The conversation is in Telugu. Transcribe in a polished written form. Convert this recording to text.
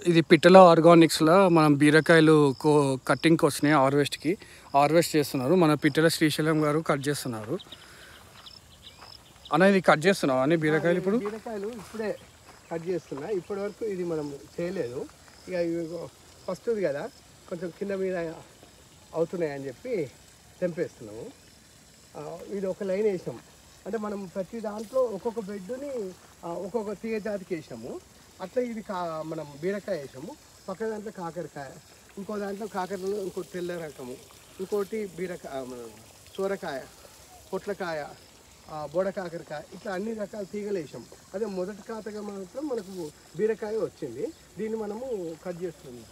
ఇది పిట్టల ఆర్గానిక్స్లో మనం బీరకాయలు కట్టింగ్కి వచ్చినాయి. హార్వెస్ట్ చేస్తున్నారు. మన పిట్టల శ్రీశైలం గారు కట్ చేస్తున్నారు. అన్న ఇది కట్ చేస్తున్నావు అన్ని బీరకాయలు? ఇప్పుడు బీరకాయలు ఇప్పుడే కట్ చేస్తున్నా. ఇప్పటి వరకు ఇది మనం చేయలేదు. ఇక ఫస్ట్ కదా కొంచెం కింద మీద అవుతున్నాయని చెప్పి తెంపేస్తున్నాము. ఇది ఒక లైన్ వేసాము. అంటే మనం ప్రతి దాంట్లో ఒక్కొక్క బెడ్ని ఒక్కొక్క తీగ జాతికి వేసాము. అట్లా ఇది మనం బీరకాయ వేసాము. పక్క దాంట్లో కాకరకాయ, ఇంకో దాంట్లో కాకరలో ఇంకో తెల్ల రకము, ఇంకోటి బీరకాయ, సూరకాయ, పొట్లకాయ, బోడ కాకరకాయ, ఇట్లా అన్ని రకాల తీగలు వేసాం. అదే మొదటి ఖాతగా మాత్రం మనకు బీరకాయ వచ్చింది. దీన్ని మనము కట్ చేస్తున్నాం.